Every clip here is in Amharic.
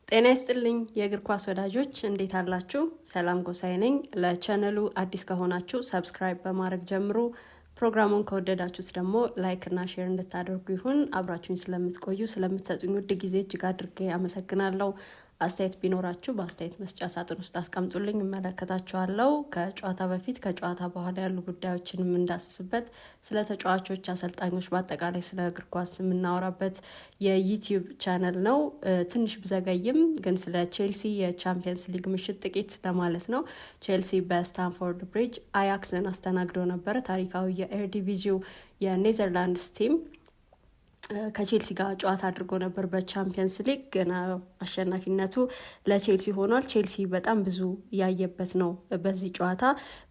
ጤና ይስጥልኝ የእግር ኳስ ወዳጆች እንዴት አላችሁ? ሰላም ጎሳዬ ነኝ። ለቻናሉ አዲስ ከሆናችሁ ሰብስክራይብ በማድረግ ጀምሩ። ፕሮግራሙን ከወደዳችሁት ደግሞ ላይክ እና ሼር እንድታደርጉ ይሁን። አብራችሁኝ ስለምትቆዩ ስለምትሰጡኝ ውድ ጊዜ እጅግ አድርጌ አመሰግናለሁ። አስተያየት ቢኖራችሁ በአስተያየት መስጫ ሳጥን ውስጥ አስቀምጡልኝ፣ እመለከታችኋለሁ። ከጨዋታ በፊት ከጨዋታ በኋላ ያሉ ጉዳዮችንም እንዳስስበት፣ ስለ ተጫዋቾች፣ አሰልጣኞች፣ በአጠቃላይ ስለ እግር ኳስ የምናወራበት የዩቲዩብ ቻነል ነው። ትንሽ ብዘገይም ግን ስለ ቼልሲ የቻምፒየንስ ሊግ ምሽት ጥቂት ለማለት ነው። ቼልሲ በስታንፎርድ ብሪጅ አያክስን አስተናግዶ ነበረ። ታሪካዊ የኤርዲቪዚው የኔዘርላንድስ ቲም ከቼልሲ ጋር ጨዋታ አድርጎ ነበር በቻምፒየንስ ሊግ። ገና አሸናፊነቱ ለቼልሲ ሆኗል። ቼልሲ በጣም ብዙ ያየበት ነው። በዚህ ጨዋታ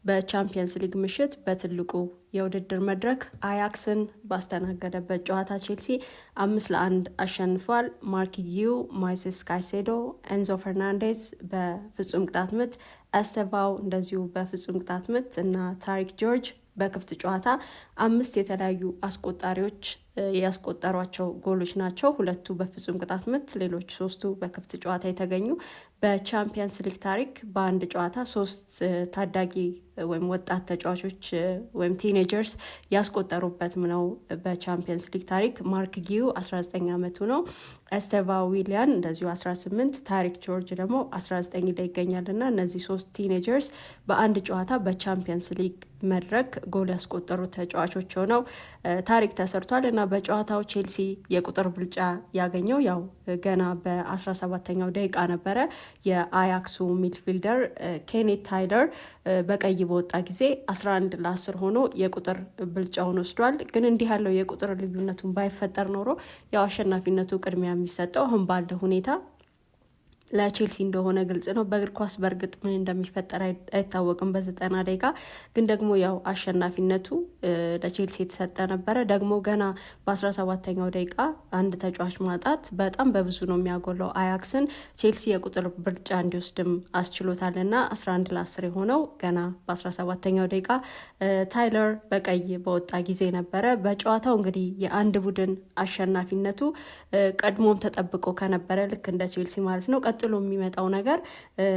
በቻምፒየንስ ሊግ ምሽት በትልቁ የውድድር መድረክ አያክስን ባስተናገደበት ጨዋታ ቼልሲ 5-1 አሸንፏል። ማርክ ጊዩ፣ ሞይሴስ ካይሴዶ፣ ኤንዞ ፈርናንዴዝ በፍጹም ቅጣት ምት፣ ኤስቴቫው እንደዚሁ በፍጹም ቅጣት ምት እና ታሪክ ጆርጅ በክፍት ጨዋታ 5 የተለያዩ አስቆጣሪዎች ያስቆጠሯቸው ጎሎች ናቸው። 2 በፍጹም ቅጣት ምት፣ ሌሎች 3ቱ በክፍት ጨዋታ የተገኙ። በቻምፒየንስ ሊግ ታሪክ በአንድ ጨዋታ 3 ታዳጊ ወይም ወጣት ተጫዋቾች ወይም ቲኔጀርስ ያስቆጠሩበትም ነው። በቻምፒየንስ ሊግ ታሪክ ማርክ ጊዩ 19 ዓመቱ ነው። ኤስቴቫ ዊሊያን እንደዚሁ 18፣ ታሪክ ጆርጅ ደግሞ 19 ላይ ይገኛል እና እነዚህ 3 ቲኔጀርስ በአንድ ጨዋታ በቻምፒየንስ ሊግ መድረክ ጎል ያስቆጠሩ ተጫዋቾች ሆነው ታሪክ ተሰርቷል እና በጨዋታው ቼልሲ የቁጥር ብልጫ ያገኘው ያው ገና በ17ኛው ደቂቃ ነበረ። የአያክሱ ሚድፊልደር ኬኔት ታይለር በቀይ በወጣ ጊዜ 11-10 ሆኖ የቁጥር ብልጫውን ወስዷል። ግን እንዲህ ያለው የቁጥር ልዩነቱን ባይፈጠር ኖሮ ያው አሸናፊነቱ ቅድሚያ የሚሰጠው አሁን ባለ ሁኔታ ለቼልሲ እንደሆነ ግልጽ ነው። በእግር ኳስ በእርግጥ ምን እንደሚፈጠር አይታወቅም በ90 ደቂቃ። ግን ደግሞ ያው አሸናፊነቱ ለቼልሲ የተሰጠ ነበረ። ደግሞ ገና በ17ኛው ደቂቃ አንድ ተጫዋች ማጣት በጣም በብዙ ነው የሚያጎለው አያክስን። ቼልሲ የቁጥር ብልጫ እንዲወስድም አስችሎታል እና 11-10 የሆነው ገና በ17ኛው ደቂቃ ታይለር በቀይ በወጣ ጊዜ ነበረ። በጨዋታው እንግዲህ የአንድ ቡድን አሸናፊነቱ ቀድሞም ተጠብቆ ከነበረ ልክ እንደ ቼልሲ ማለት ነው ቀጥሎ የሚመጣው ነገር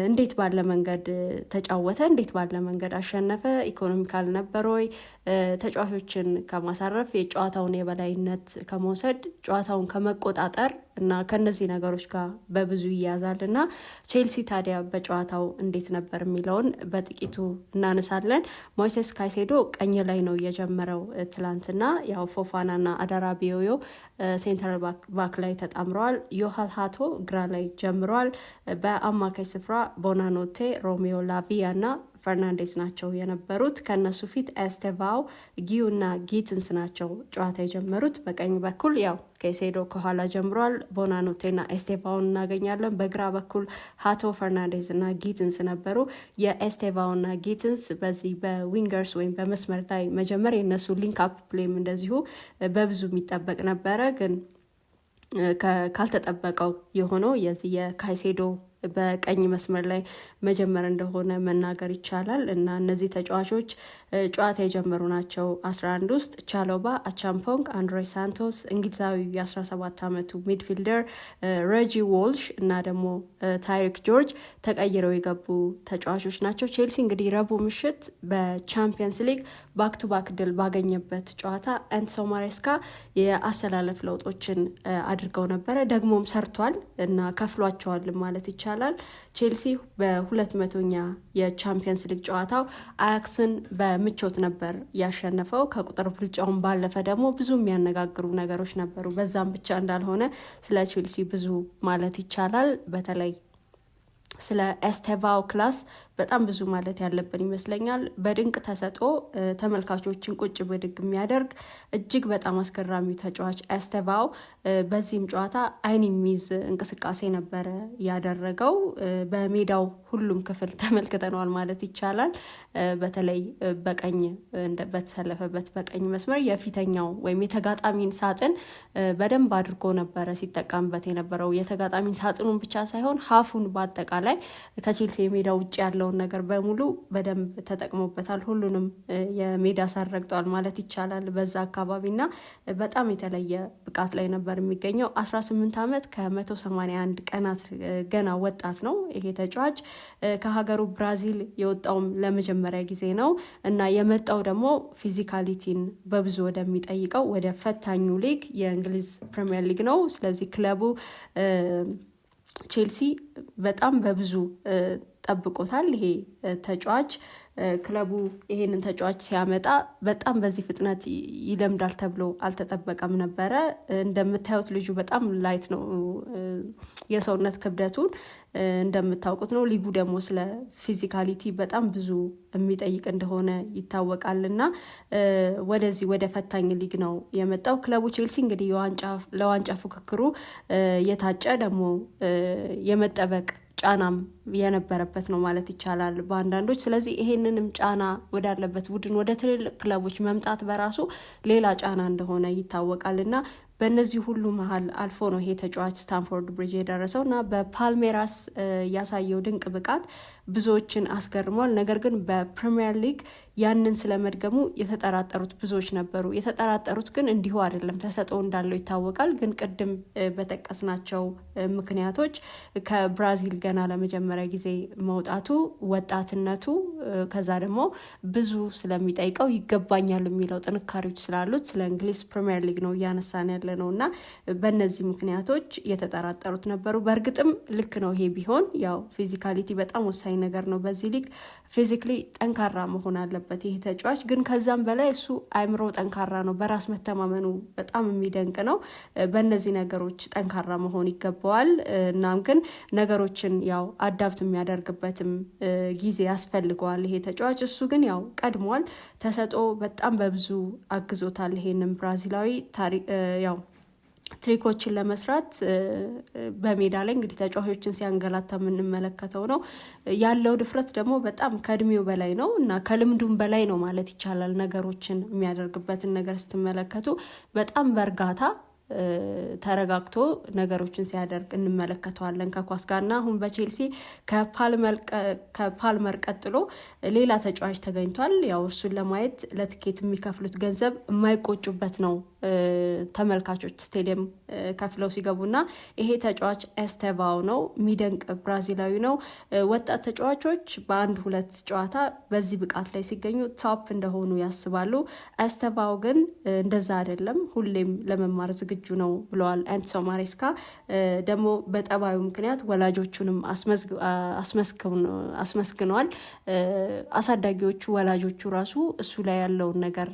እንዴት ባለ መንገድ ተጫወተ፣ እንዴት ባለ መንገድ አሸነፈ፣ ኢኮኖሚካል ነበር ወይ፣ ተጫዋቾችን ከማሳረፍ የጨዋታውን የበላይነት ከመውሰድ ጨዋታውን ከመቆጣጠር እና ከነዚህ ነገሮች ጋር በብዙ ይያዛል እና ቼልሲ ታዲያ በጨዋታው እንዴት ነበር የሚለውን በጥቂቱ እናነሳለን። ሞይሴስ ካይሴዶ ቀኝ ላይ ነው የጀመረው ትላንትና። ያው ፎፋናና አዳራቢዮዮ ሴንትራል ባክ ላይ ተጣምረዋል። ዮሃል ሃቶ ግራ ላይ ጀምረዋል። በአማካይ ስፍራ ቦናኖቴ፣ ሮሜዮ ላቪያ እና ፈርናንዴስ ናቸው የነበሩት። ከነሱ ፊት ኤስቴቫው፣ ጊዩ እና ጊትንስ ናቸው ጨዋታ የጀመሩት። በቀኝ በኩል ያው ካይሴዶ ከኋላ ጀምሯል። ቦናኖቴና ኤስቴቫውን እናገኛለን። በግራ በኩል ሃቶ፣ ፈርናንዴዝ እና ጊትንስ ነበሩ። የኤስቴቫውና ጊትንስ በዚህ በዊንገርስ ወይም በመስመር ላይ መጀመር የነሱ ሊንክ አፕ ፕሌም እንደዚሁ በብዙ የሚጠበቅ ነበረ። ግን ካልተጠበቀው የሆነው የዚህ የካይሴዶ በቀኝ መስመር ላይ መጀመር እንደሆነ መናገር ይቻላል እና እነዚህ ተጫዋቾች ጨዋታ የጀመሩ ናቸው። 11 ውስጥ ቻሎባ፣ አቻምፖንግ፣ አንድሬ ሳንቶስ፣ እንግሊዛዊ የ17 ዓመቱ ሚድፊልደር ሬጂ ዎልሽ እና ደግሞ ታሪክ ጆርጅ ተቀይረው የገቡ ተጫዋቾች ናቸው። ቼልሲ እንግዲህ ረቡዕ ምሽት በቻምፒየንስ ሊግ ባክ ቱ ባክ ድል ባገኘበት ጨዋታ ኤንሶ ማሬስካ የአሰላለፍ ለውጦችን አድርገው ነበረ። ደግሞም ሰርቷል እና ከፍሏቸዋል ማለት ይቻላል። ቼልሲ በ200ኛ የቻምፒየንስ ሊግ ጨዋታው አያክስን በምቾት ነበር ያሸነፈው። ከቁጥር ብልጫውን ባለፈ ደግሞ ብዙ የሚያነጋግሩ ነገሮች ነበሩ። በዛም ብቻ እንዳልሆነ ስለ ቼልሲ ብዙ ማለት ይቻላል። በተለይ ስለ ኤስቴቫው ክላስ በጣም ብዙ ማለት ያለብን ይመስለኛል። በድንቅ ተሰጥኦ ተመልካቾችን ቁጭ ብድግ የሚያደርግ እጅግ በጣም አስገራሚ ተጫዋች ኤስቴቫው በዚህም ጨዋታ አይን የሚይዝ እንቅስቃሴ ነበረ ያደረገው። በሜዳው ሁሉም ክፍል ተመልክተነዋል ማለት ይቻላል። በተለይ በቀኝ በተሰለፈበት በቀኝ መስመር የፊተኛው ወይም የተጋጣሚን ሳጥን በደንብ አድርጎ ነበረ ሲጠቀምበት የነበረው። የተጋጣሚን ሳጥኑን ብቻ ሳይሆን ሀፉን በአጠቃላይ ከቼልሲ የሜዳ ውጭ ያለው ያለውን ነገር በሙሉ በደንብ ተጠቅሞበታል። ሁሉንም የሜዳ ሳር ረግጧል ማለት ይቻላል በዛ አካባቢና በጣም የተለየ ብቃት ላይ ነበር የሚገኘው። 18 ዓመት ከ181 ቀናት ገና ወጣት ነው ይሄ ተጫዋች። ከሀገሩ ብራዚል የወጣውም ለመጀመሪያ ጊዜ ነው እና የመጣው ደግሞ ፊዚካሊቲን በብዙ ወደሚጠይቀው ወደ ፈታኙ ሊግ የእንግሊዝ ፕሪሚየር ሊግ ነው። ስለዚህ ክለቡ ቼልሲ በጣም በብዙ ጠብቆታል። ይሄ ተጫዋች ክለቡ ይሄንን ተጫዋች ሲያመጣ በጣም በዚህ ፍጥነት ይለምዳል ተብሎ አልተጠበቀም ነበረ። እንደምታዩት ልጁ በጣም ላይት ነው የሰውነት ክብደቱን እንደምታውቁት ነው። ሊጉ ደግሞ ስለ ፊዚካሊቲ በጣም ብዙ የሚጠይቅ እንደሆነ ይታወቃልና ወደዚህ ወደ ፈታኝ ሊግ ነው የመጣው ክለቡ ቼልሲ። እንግዲህ ለዋንጫ ፉክክሩ የታጨ ደግሞ የመጠበቅ ጫናም የነበረበት ነው ማለት ይቻላል በአንዳንዶች። ስለዚህ ይሄንንም ጫና ወዳለበት ቡድን ወደ ትልልቅ ክለቦች መምጣት በራሱ ሌላ ጫና እንደሆነ ይታወቃልና በእነዚህ ሁሉ መሀል አልፎ ነው ይሄ ተጫዋች ስታንፎርድ ብሪጅ የደረሰው እና በፓልሜራስ ያሳየው ድንቅ ብቃት ብዙዎችን አስገርሟል። ነገር ግን በፕሪሚየር ሊግ ያንን ስለመድገሙ የተጠራጠሩት ብዙዎች ነበሩ። የተጠራጠሩት ግን እንዲሁ አይደለም፣ ተሰጥኦ እንዳለው ይታወቃል። ግን ቅድም በጠቀስናቸው ምክንያቶች ከብራዚል ገና ለመጀመሪያ ጊዜ መውጣቱ፣ ወጣትነቱ፣ ከዛ ደግሞ ብዙ ስለሚጠይቀው ይገባኛል የሚለው ጥንካሬዎች ስላሉት ስለ እንግሊዝ ፕሪሚየር ሊግ ነው እያነሳን ያለ ነው እና በእነዚህ ምክንያቶች የተጠራጠሩት ነበሩ። በእርግጥም ልክ ነው። ይሄ ቢሆን ያው ፊዚካሊቲ በጣም ወሳኝ ነገር ነው። በዚህ ሊግ ፊዚክሊ ጠንካራ መሆን አለበት ይሄ ተጫዋች። ግን ከዛም በላይ እሱ አእምሮ ጠንካራ ነው። በራስ መተማመኑ በጣም የሚደንቅ ነው። በእነዚህ ነገሮች ጠንካራ መሆን ይገባዋል። እናም ግን ነገሮችን ያው አዳፕት የሚያደርግበትም ጊዜ ያስፈልገዋል ይሄ ተጫዋች። እሱ ግን ያው ቀድሟል። ተሰጥኦ በጣም በብዙ አግዞታል ይሄንን ብራዚላዊ ያው ትሪኮችን ለመስራት በሜዳ ላይ እንግዲህ ተጫዋቾችን ሲያንገላታ የምንመለከተው ነው። ያለው ድፍረት ደግሞ በጣም ከእድሜው በላይ ነው እና ከልምዱም በላይ ነው ማለት ይቻላል። ነገሮችን የሚያደርግበትን ነገር ስትመለከቱ በጣም በእርጋታ ተረጋግቶ ነገሮችን ሲያደርግ እንመለከተዋለን ከኳስ ጋርና አሁን በቼልሲ ከፓልመር ቀጥሎ ሌላ ተጫዋች ተገኝቷል። ያው እሱን ለማየት ለትኬት የሚከፍሉት ገንዘብ የማይቆጩበት ነው ተመልካቾች ስቴዲየም ከፍለው ሲገቡና ይሄ ተጫዋች ኤስቴቫኦ ነው። የሚደንቅ ብራዚላዊ ነው። ወጣት ተጫዋቾች በአንድ ሁለት ጨዋታ በዚህ ብቃት ላይ ሲገኙ ቶፕ እንደሆኑ ያስባሉ። ኤስቴቫኦ ግን እንደዛ አይደለም፣ ሁሌም ለመማር ዝግጁ ነው ብለዋል ኤንዞ ማሬስካ። ደግሞ በጠባዩ ምክንያት ወላጆቹንም አስመስግነዋል። አሳዳጊዎቹ ወላጆቹ ራሱ እሱ ላይ ያለውን ነገር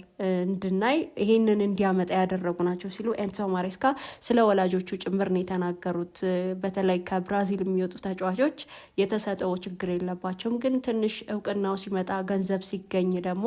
እንድናይ ይሄንን እንዲያመጣ ያደረጉ ናቸው ሲሉ ኤንዞ ማሬስካ ስለ ወላጆቹ ጭምር ነው የተናገሩት። በተለይ ከብራዚል የሚወጡ ተጫዋቾች የተሰጠው ችግር የለባቸውም፣ ግን ትንሽ እውቅናው ሲመጣ ገንዘብ ሲገኝ ደግሞ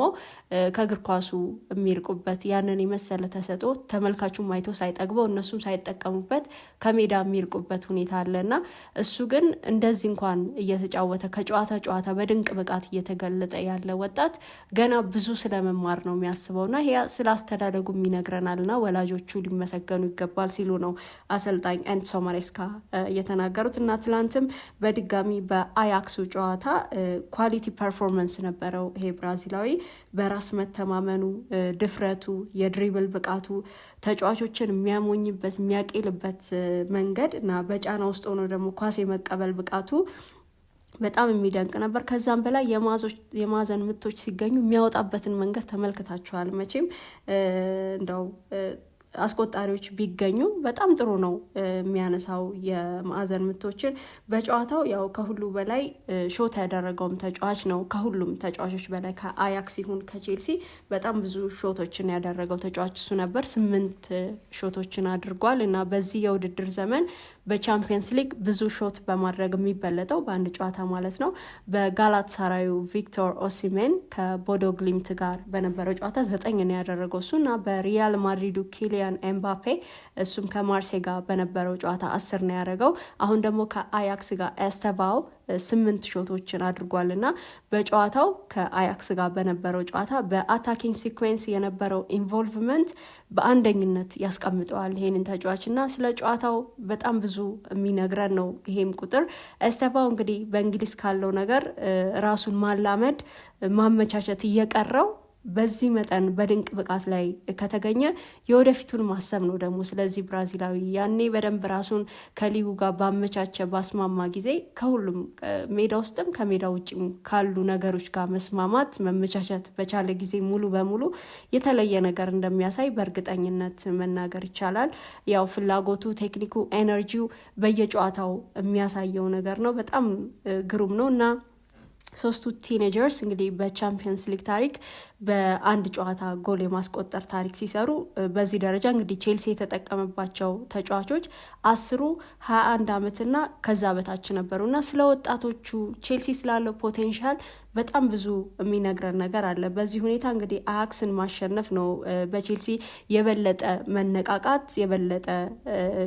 ከእግር ኳሱ የሚርቁበት ያንን የመሰለ ተሰጥኦ ተመልካቹም አይቶ ሳይጠግበው እነሱም ሳይጠቀሙበት ከሜዳ የሚርቁበት ሁኔታ አለና እሱ ግን እንደዚህ እንኳን እየተጫወተ ከጨዋታ ጨዋታ በድንቅ ብቃት እየተገለጠ ያለ ወጣት ገና ብዙ ስለመማር ነው የሚያስበውና ይሄ ስለ አስተዳደጉም ይነግረናልና ወላጆቹ ሊመሰገኑ ይገባል ሲሉ ነው አሰልጣኝ ኤንዞ ማሬስካ የተናገሩት። እና ትላንትም በድጋሚ በአያክሱ ጨዋታ ኳሊቲ ፐርፎርማንስ ነበረው ይሄ ብራዚላዊ። በራስ መተማመኑ፣ ድፍረቱ፣ የድሪብል ብቃቱ፣ ተጫዋቾችን የሚያሞኝበት የሚያቄልበት መንገድ እና በጫና ውስጥ ሆኖ ደግሞ ኳስ የመቀበል ብቃቱ በጣም የሚደንቅ ነበር። ከዛም በላይ የማዕዘን ምቶች ሲገኙ የሚያወጣበትን መንገድ ተመልክታችኋል። መቼም እንደው አስቆጣሪዎች ቢገኙ በጣም ጥሩ ነው የሚያነሳው የማዕዘን ምቶችን በጨዋታው። ያው ከሁሉ በላይ ሾት ያደረገውም ተጫዋች ነው። ከሁሉም ተጫዋቾች በላይ ከአያክስ ይሁን ከቼልሲ በጣም ብዙ ሾቶችን ያደረገው ተጫዋች እሱ ነበር። 8 ሾቶችን አድርጓል እና በዚህ የውድድር ዘመን በቻምፒየንስ ሊግ ብዙ ሾት በማድረግ የሚበለጠው በአንድ ጨዋታ ማለት ነው በጋላት ሳራዩ ቪክቶር ኦሲሜን ከቦዶ ግሊምት ጋር በነበረው ጨዋታ 9 ነው ያደረገው እሱ እና በሪያል ማድሪዱ ኪሊያን ኪሊያን ኤምባፔ እሱም ከማርሴይ ጋር በነበረው ጨዋታ 10 ነው ያደረገው። አሁን ደግሞ ከአያክስ ጋር ኤስተቫው 8 ሾቶችን አድርጓልና በጨዋታው ከአያክስ ጋር በነበረው ጨዋታ በአታኪንግ ሲኩዌንስ የነበረው ኢንቮልቭመንት በአንደኝነት ያስቀምጠዋል ይሄንን ተጫዋችና ስለ ጨዋታው በጣም ብዙ የሚነግረን ነው ይሄም ቁጥር። ኤስተቫው እንግዲህ በእንግሊዝ ካለው ነገር ራሱን ማላመድ ማመቻቸት እየቀረው በዚህ መጠን በድንቅ ብቃት ላይ ከተገኘ የወደፊቱን ማሰብ ነው ደግሞ። ስለዚህ ብራዚላዊ ያኔ በደንብ ራሱን ከሊጉ ጋር ባመቻቸ ባስማማ ጊዜ ከሁሉም ሜዳ ውስጥም ከሜዳ ውጭም ካሉ ነገሮች ጋር መስማማት መመቻቸት በቻለ ጊዜ ሙሉ በሙሉ የተለየ ነገር እንደሚያሳይ በእርግጠኝነት መናገር ይቻላል። ያው ፍላጎቱ፣ ቴክኒኩ፣ ኤነርጂው በየጨዋታው የሚያሳየው ነገር ነው። በጣም ግሩም ነው እና ሶስቱ ቲኔጀርስ እንግዲህ በቻምፒየንስ ሊግ ታሪክ በአንድ ጨዋታ ጎል የማስቆጠር ታሪክ ሲሰሩ በዚህ ደረጃ እንግዲህ ቼልሲ የተጠቀመባቸው ተጫዋቾች 10 21 ዓመትና ከዛ በታች ነበሩና ስለ ወጣቶቹ ቼልሲ ስላለው ፖቴንሻል በጣም ብዙ የሚነግረን ነገር አለ። በዚህ ሁኔታ እንግዲህ አያክስን ማሸነፍ ነው በቼልሲ የበለጠ መነቃቃት፣ የበለጠ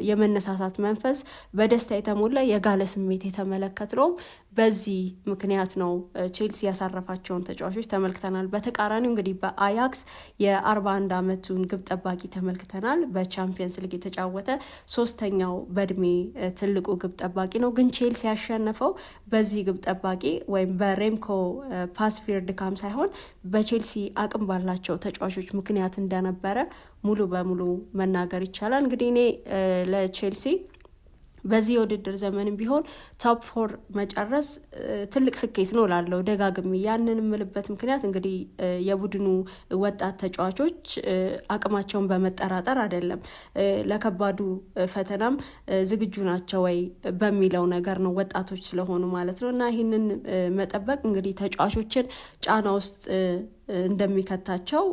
የመነሳሳት መንፈስ፣ በደስታ የተሞላ የጋለ ስሜት የተመለከትነው በዚህ ምክንያት ነው። ቼልሲ ያሳረፋቸውን ተጫዋቾች ተመልክተናል። በተቃራኒው እንግዲህ በአያክስ የ41 ዓመቱን ግብ ጠባቂ ተመልክተናል። በቻምፒየንስ ሊግ የተጫወተ ሶስተኛው በእድሜ ትልቁ ግብ ጠባቂ ነው። ግን ቼልሲ ያሸነፈው በዚህ ግብ ጠባቂ ወይም በሬምኮ ፓስፊር ድካም ሳይሆን በቼልሲ አቅም ባላቸው ተጫዋቾች ምክንያት እንደነበረ ሙሉ በሙሉ መናገር ይቻላል። እንግዲህ እኔ ለቼልሲ በዚህ የውድድር ዘመንም ቢሆን ቶፕ 4 መጨረስ ትልቅ ስኬት ነው ላለው ደጋግሜ ያንን የምልበት ምክንያት እንግዲህ የቡድኑ ወጣት ተጫዋቾች አቅማቸውን በመጠራጠር አይደለም፣ ለከባዱ ፈተናም ዝግጁ ናቸው ወይ በሚለው ነገር ነው፣ ወጣቶች ስለሆኑ ማለት ነው። እና ይህንን መጠበቅ እንግዲህ ተጫዋቾችን ጫና ውስጥ እንደሚከታቸው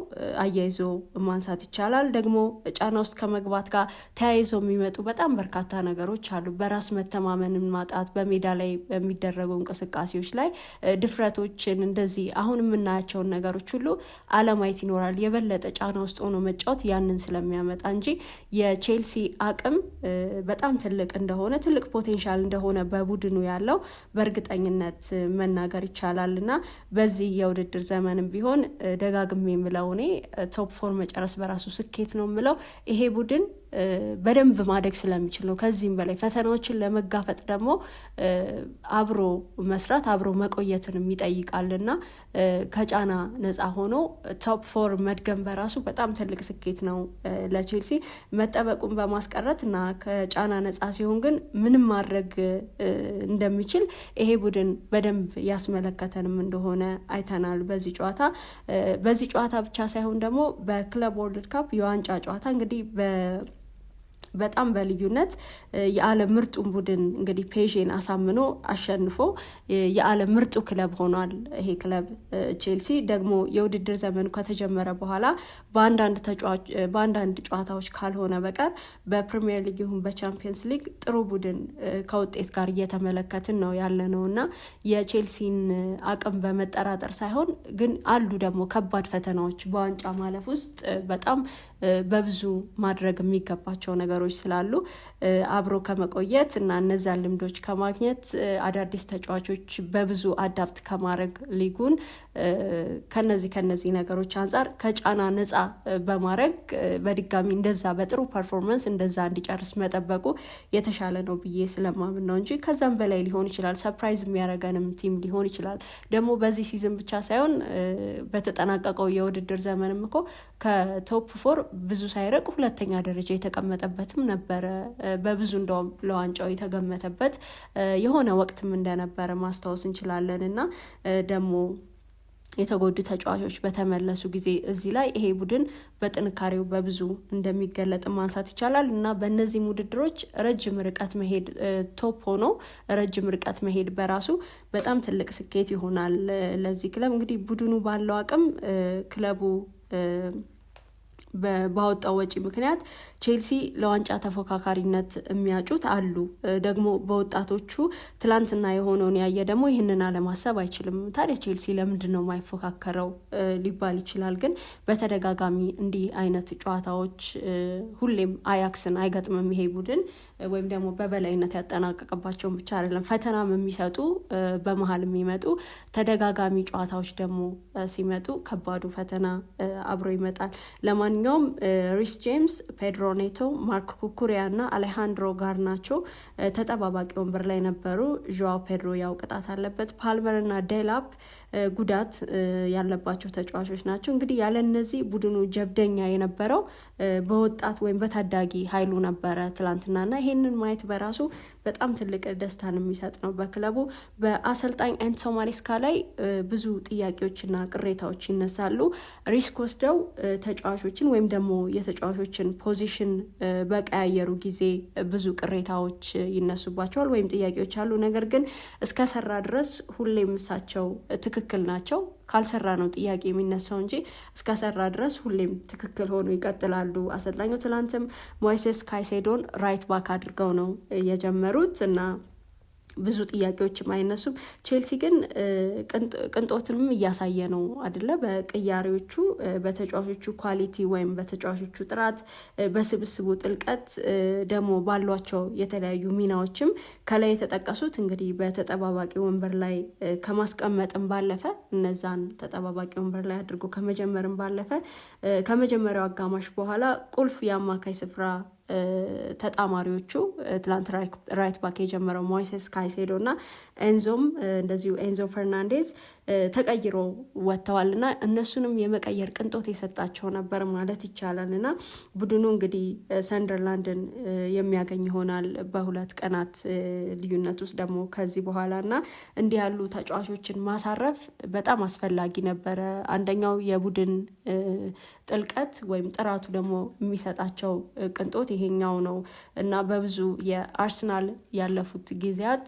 አያይዞ ማንሳት ይቻላል። ደግሞ ጫና ውስጥ ከመግባት ጋር ተያይዞ የሚመጡ በጣም በርካታ ነገሮች አሉ። በራስ መተማመንን ማጣት፣ በሜዳ ላይ በሚደረጉ እንቅስቃሴዎች ላይ ድፍረቶችን፣ እንደዚህ አሁን የምናያቸውን ነገሮች ሁሉ አለማየት ይኖራል። የበለጠ ጫና ውስጥ ሆኖ መጫወት ያንን ስለሚያመጣ እንጂ የቼልሲ አቅም በጣም ትልቅ እንደሆነ፣ ትልቅ ፖቴንሻል እንደሆነ በቡድኑ ያለው በእርግጠኝነት መናገር ይቻላል እና በዚህ የውድድር ዘመንም ቢሆን ደጋግሜ የምለው እኔ ቶፕ 4 መጨረስ በራሱ ስኬት ነው የምለው። ይሄ ቡድን በደንብ ማደግ ስለሚችል ነው። ከዚህም በላይ ፈተናዎችን ለመጋፈጥ ደግሞ አብሮ መስራት አብሮ መቆየትንም ይጠይቃልና ከጫና ነፃ ሆኖ ቶፕ 4 መድገም በራሱ በጣም ትልቅ ስኬት ነው ለቼልሲ። መጠበቁን በማስቀረት እና ከጫና ነፃ ሲሆን ግን ምንም ማድረግ እንደሚችል ይሄ ቡድን በደንብ ያስመለከተንም እንደሆነ አይተናል በዚህ ጨዋታ። በዚህ ጨዋታ ብቻ ሳይሆን ደግሞ በክለብ ወርልድ ካፕ የዋንጫ ጨዋታ እንግዲህ በጣም በልዩነት የዓለም ምርጡን ቡድን እንግዲህ ፔዥን አሳምኖ አሸንፎ የዓለም ምርጡ ክለብ ሆኗል። ይሄ ክለብ ቼልሲ ደግሞ የውድድር ዘመኑ ከተጀመረ በኋላ በአንዳንድ ጨዋታዎች ካልሆነ በቀር በፕሪሚየር ሊግ ይሁን በቻምፒየንስ ሊግ ጥሩ ቡድን ከውጤት ጋር እየተመለከትን ነው ያለ ነው እና የቼልሲን አቅም በመጠራጠር ሳይሆን ግን አሉ ደግሞ ከባድ ፈተናዎች በዋንጫ ማለፍ ውስጥ በጣም በብዙ ማድረግ የሚገባቸው ነገሮች ስላሉ አብሮ ከመቆየት እና እነዛን ልምዶች ከማግኘት አዳዲስ ተጫዋቾች በብዙ አዳፕት ከማድረግ ሊጉን ከነዚህ ነገሮች አንጻር ከጫና ነፃ በማድረግ በድጋሚ እንደዛ በጥሩ ፐርፎርማንስ እንደዛ እንዲጨርስ መጠበቁ የተሻለ ነው ብዬ ስለማምን ነው እንጂ ከዛም በላይ ሊሆን ይችላል። ሰርፕራይዝ የሚያደርገንም ቲም ሊሆን ይችላል። ደግሞ በዚህ ሲዝን ብቻ ሳይሆን በተጠናቀቀው የውድድር ዘመንም እኮ ከቶፕ 4 ብዙ ሳይርቅ 2ኛ ደረጃ የተቀመጠበትም ነበረ። በብዙ እንደውም ለዋንጫው የተገመተበት የሆነ ወቅትም እንደነበረ ማስታወስ እንችላለን እና ደግሞ የተጎዱ ተጫዋቾች በተመለሱ ጊዜ እዚህ ላይ ይሄ ቡድን በጥንካሬው በብዙ እንደሚገለጥ ማንሳት ይቻላል እና በእነዚህ ውድድሮች ረጅም ርቀት መሄድ ቶፕ ሆኖ ረጅም ርቀት መሄድ በራሱ በጣም ትልቅ ስኬት ይሆናል ለዚህ ክለብ። እንግዲህ ቡድኑ ባለው አቅም ክለቡ ባወጣው ወጪ ምክንያት ቼልሲ ለዋንጫ ተፎካካሪነት የሚያጩት አሉ። ደግሞ በወጣቶቹ ትላንትና የሆነውን ያየ ደግሞ ይህንን አለማሰብ አይችልም። ታዲያ ቼልሲ ለምንድን ነው የማይፎካከረው ሊባል ይችላል። ግን በተደጋጋሚ እንዲህ አይነት ጨዋታዎች ሁሌም አያክስን አይገጥምም ይሄ ቡድን ወይም ደግሞ በበላይነት ያጠናቀቀባቸውን ብቻ አይደለም ፈተናም የሚሰጡ በመሀል የሚመጡ ተደጋጋሚ ጨዋታዎች ደግሞ ሲመጡ ከባዱ ፈተና አብሮ ይመጣል። ለማንኛውም ሪስ ጄምስ፣ ፔድሮ ኔቶ፣ ማርክ ኩኩሪያ እና አሌሃንድሮ ጋርናቾ ተጠባባቂ ወንበር ላይ ነበሩ። ዦአው ፔድሮ ያው ቅጣት አለበት። ፓልመር እና ዴላፕ ጉዳት ያለባቸው ተጫዋቾች ናቸው። እንግዲህ ያለ እነዚህ ቡድኑ ጀብደኛ የነበረው በወጣት ወይም በታዳጊ ኃይሉ ነበረ ትላንትናና ይሄንን ማየት በራሱ በጣም ትልቅ ደስታን የሚሰጥ ነው። በክለቡ በአሰልጣኝ ኤንዞ ማሬስካ ላይ ብዙ ጥያቄዎችና ቅሬታዎች ይነሳሉ። ሪስክ ወስደው ተጫዋቾችን ወይም ደግሞ የተጫዋቾችን ፖዚሽን በቀያየሩ ጊዜ ብዙ ቅሬታዎች ይነሱባቸዋል ወይም ጥያቄዎች አሉ። ነገር ግን እስከሰራ ድረስ ሁሌም እሳቸው ትክክል ናቸው። ካልሰራ ነው ጥያቄ የሚነሳው እንጂ እስከሰራ ድረስ ሁሌም ትክክል ሆኖ ይቀጥላሉ። አሰልጣኙ ትላንትም ሞይሴስ ካይሴዶን ራይት ባክ አድርገው ነው የጀመሩት እና ብዙ ጥያቄዎችም አይነሱም። ቼልሲ ግን ቅንጦትንም እያሳየ ነው አይደለ? በቅያሬዎቹ በተጫዋቾቹ ኳሊቲ ወይም በተጫዋቾቹ ጥራት፣ በስብስቡ ጥልቀት ደግሞ ባሏቸው የተለያዩ ሚናዎችም ከላይ የተጠቀሱት እንግዲህ በተጠባባቂ ወንበር ላይ ከማስቀመጥም ባለፈ እነዛን ተጠባባቂ ወንበር ላይ አድርጎ ከመጀመርም ባለፈ ከመጀመሪያው አጋማሽ በኋላ ቁልፍ የአማካይ ስፍራ ተጣማሪዎቹ ትላንት ራይት ባክ የጀመረው ሞይሴስ ካይሴዶ እና ኤንዞም እንደዚሁ ኤንዞ ፈርናንዴዝ ተቀይሮ ወጥተዋል እና እነሱንም የመቀየር ቅንጦት የሰጣቸው ነበር ማለት ይቻላል። እና ቡድኑ እንግዲህ ሰንደርላንድን የሚያገኝ ይሆናል በሁለት ቀናት ልዩነት ውስጥ ደግሞ ከዚህ በኋላ እና እንዲህ ያሉ ተጫዋቾችን ማሳረፍ በጣም አስፈላጊ ነበረ። አንደኛው የቡድን ጥልቀት ወይም ጥራቱ ደግሞ የሚሰጣቸው ቅንጦት ይሄኛው ነው እና በብዙ የአርሰናል ያለፉት ጊዜያት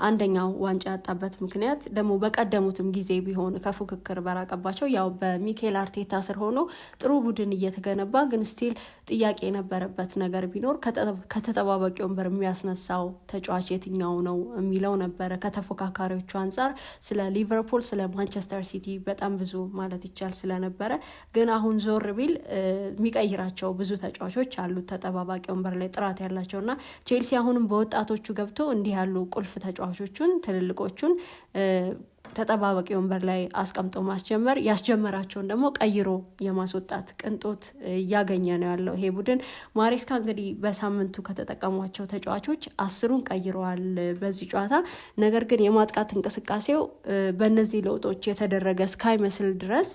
አንደኛው ዋንጫ ያጣበት ምክንያት ደግሞ በቀደሙትም ጊዜ ቢሆን ከፉክክር በራቀባቸው ያው በሚኬል አርቴታ ስር ሆኖ ጥሩ ቡድን እየተገነባ ግን ስቲል ጥያቄ የነበረበት ነገር ቢኖር ከተጠባባቂ ወንበር የሚያስነሳው ተጫዋች የትኛው ነው የሚለው ነበረ። ከተፎካካሪዎቹ አንጻር ስለ ሊቨርፑል፣ ስለ ማንቸስተር ሲቲ በጣም ብዙ ማለት ይቻል ስለነበረ ግን አሁን ዞር ቢል የሚቀይራቸው ብዙ ተጫዋቾች አሉት ተጠባባቂ ወንበር ላይ ጥራት ያላቸውና ቼልሲ አሁንም በወጣቶቹ ገብቶ እንዲህ ያሉ ቁልፍ ተጫዋቾችን ትልልቆቹን ተጠባባቂ ወንበር ላይ አስቀምጦ ማስጀመር ያስጀመራቸውን ደግሞ ቀይሮ የማስወጣት ቅንጦት እያገኘ ነው ያለው ይሄ ቡድን። ማሬስካ እንግዲህ በሳምንቱ ከተጠቀሟቸው ተጫዋቾች 10ን ቀይረዋል በዚህ ጨዋታ። ነገር ግን የማጥቃት እንቅስቃሴው በእነዚህ ለውጦች የተደረገ እስካይመስል ድረስ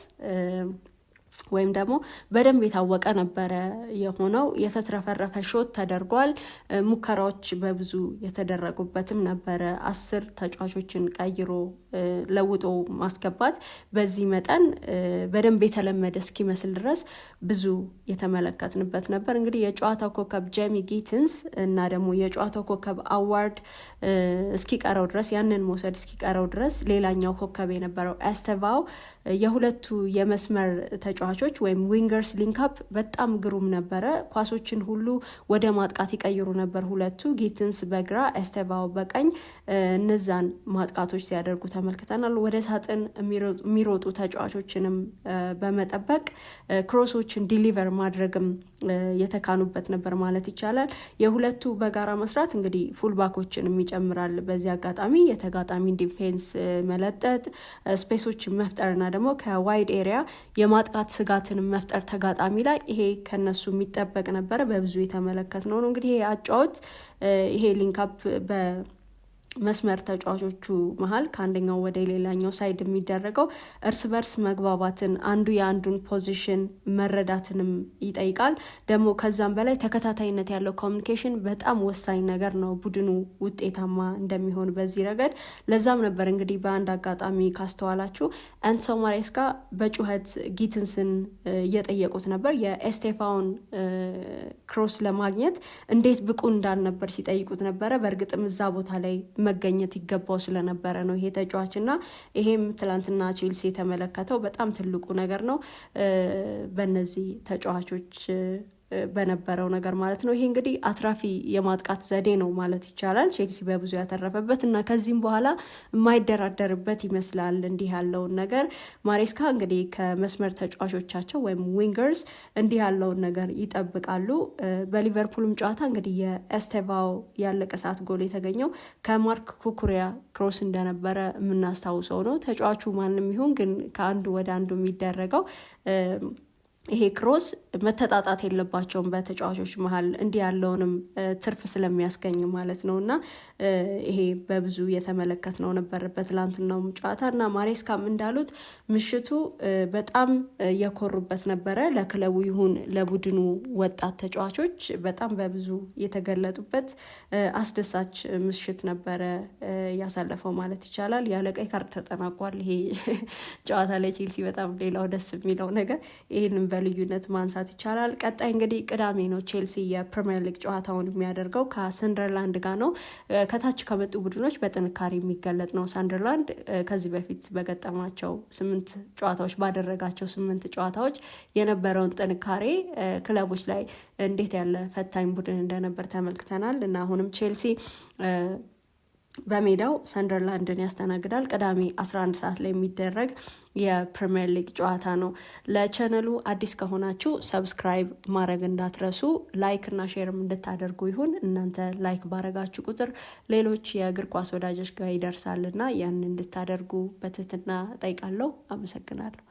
ወይም ደግሞ በደንብ የታወቀ ነበረ የሆነው። የተትረፈረፈ ሾት ተደርጓል። ሙከራዎች በብዙ የተደረጉበትም ነበረ። 10 ተጫዋቾችን ቀይሮ ለውጦ ማስገባት በዚህ መጠን በደንብ የተለመደ እስኪመስል ድረስ ብዙ የተመለከትንበት ነበር። እንግዲህ የጨዋታው ኮከብ ጄሚ ጊትንስ እና ደግሞ የጨዋታው ኮከብ አዋርድ እስኪቀረው ድረስ ያንን መውሰድ እስኪቀረው ድረስ ሌላኛው ኮከብ የነበረው ኤስቴቫኦ የሁለቱ የመስመር ተጫዋቾች ወይም ዊንገርስ ሊንክአፕ በጣም ግሩም ነበረ። ኳሶችን ሁሉ ወደ ማጥቃት ይቀይሩ ነበር ሁለቱ፣ ጊትንስ በግራ ኤስቴቫኦ በቀኝ እነዛን ማጥቃቶች ሲያደርጉ ተመልክተናል። ወደ ሳጥን የሚሮጡ ተጫዋቾችንም በመጠበቅ ክሮሶችን ዲሊቨር ማድረግም የተካኑበት ነበር ማለት ይቻላል። የሁለቱ በጋራ መስራት እንግዲህ ፉልባኮችንም ይጨምራል። በዚህ አጋጣሚ የተጋጣሚን ዲፌንስ መለጠጥ፣ ስፔሶችን መፍጠርና ደግሞ ከዋይድ ኤሪያ የማጥቃት ስጋትን መፍጠር ተጋጣሚ ላይ ይሄ ከነሱ የሚጠበቅ ነበረ። በብዙ የተመለከትነው ነው። እንግዲህ አጫወት ይሄ ሊንክአፕ መስመር ተጫዋቾቹ መሀል ከአንደኛው ወደ ሌላኛው ሳይድ የሚደረገው እርስ በርስ መግባባትን አንዱ የአንዱን ፖዚሽን መረዳትንም ይጠይቃል። ደግሞ ከዛም በላይ ተከታታይነት ያለው ኮሚኒኬሽን በጣም ወሳኝ ነገር ነው ቡድኑ ውጤታማ እንደሚሆን በዚህ ረገድ። ለዛም ነበር እንግዲህ በአንድ አጋጣሚ ካስተዋላችሁ ኤንዞ ማሬስካ በጩኸት ጊትንስን እየጠየቁት ነበር። የኤስቴፋውን ክሮስ ለማግኘት እንዴት ብቁ እንዳልነበር ሲጠይቁት ነበረ። በእርግጥም እዛ ቦታ ላይ መገኘት ይገባው ስለነበረ ነው ይሄ ተጫዋችና ይሄም ትላንትና ቼልሲ የተመለከተው በጣም ትልቁ ነገር ነው በእነዚህ ተጫዋቾች በነበረው ነገር ማለት ነው። ይሄ እንግዲህ አትራፊ የማጥቃት ዘዴ ነው ማለት ይቻላል ቼልሲ በብዙ ያተረፈበት እና ከዚህም በኋላ የማይደራደርበት ይመስላል እንዲህ ያለውን ነገር። ማሬስካ እንግዲህ ከመስመር ተጫዋቾቻቸው ወይም ዊንገርስ እንዲህ ያለውን ነገር ይጠብቃሉ። በሊቨርፑልም ጨዋታ እንግዲህ የኤስቴቫው ያለቀ ሰዓት ጎል የተገኘው ከማርክ ኩኩሪያ ክሮስ እንደነበረ የምናስታውሰው ነው። ተጫዋቹ ማንም ይሁን ግን ከአንዱ ወደ አንዱ የሚደረገው ይሄ ክሮስ መተጣጣት የለባቸውም በተጫዋቾች መሀል እንዲህ ያለውንም ትርፍ ስለሚያስገኝ ማለት ነው እና ይሄ በብዙ የተመለከትነው ነበር በትላንትናው ጨዋታ እና ማሬስካም እንዳሉት ምሽቱ በጣም የኮሩበት ነበረ። ለክለቡ ይሁን ለቡድኑ ወጣት ተጫዋቾች በጣም በብዙ የተገለጡበት አስደሳች ምሽት ነበረ ያሳለፈው ማለት ይቻላል። ያለ ቀይ ካርድ ተጠናቋል ይሄ ጨዋታ ላይ ቼልሲ በጣም ሌላው ደስ የሚለው ነገር ይሄንን በልዩነት ማንሳት ይቻላል። ቀጣይ እንግዲህ ቅዳሜ ነው ቼልሲ የፕሪሚየር ሊግ ጨዋታውን የሚያደርገው ከሰንደርላንድ ጋር ነው። ከታች ከመጡ ቡድኖች በጥንካሬ የሚገለጥ ነው። ሰንደርላንድ ከዚህ በፊት በገጠማቸው 8 ጨዋታዎች ባደረጋቸው 8 ጨዋታዎች የነበረውን ጥንካሬ ክለቦች ላይ እንዴት ያለ ፈታኝ ቡድን እንደነበር ተመልክተናል እና አሁንም ቼልሲ በሜዳው ሰንደርላንድን ያስተናግዳል። ቅዳሜ 11 ሰዓት ላይ የሚደረግ የፕሪሚየር ሊግ ጨዋታ ነው። ለቻናሉ አዲስ ከሆናችሁ ሰብስክራይብ ማድረግ እንዳትረሱ፣ ላይክ እና ሼርም እንድታደርጉ ይሁን። እናንተ ላይክ ባረጋችሁ ቁጥር ሌሎች የእግር ኳስ ወዳጆች ጋር ይደርሳልና ያን እንድታደርጉ በትህትና እጠይቃለሁ። አመሰግናለሁ።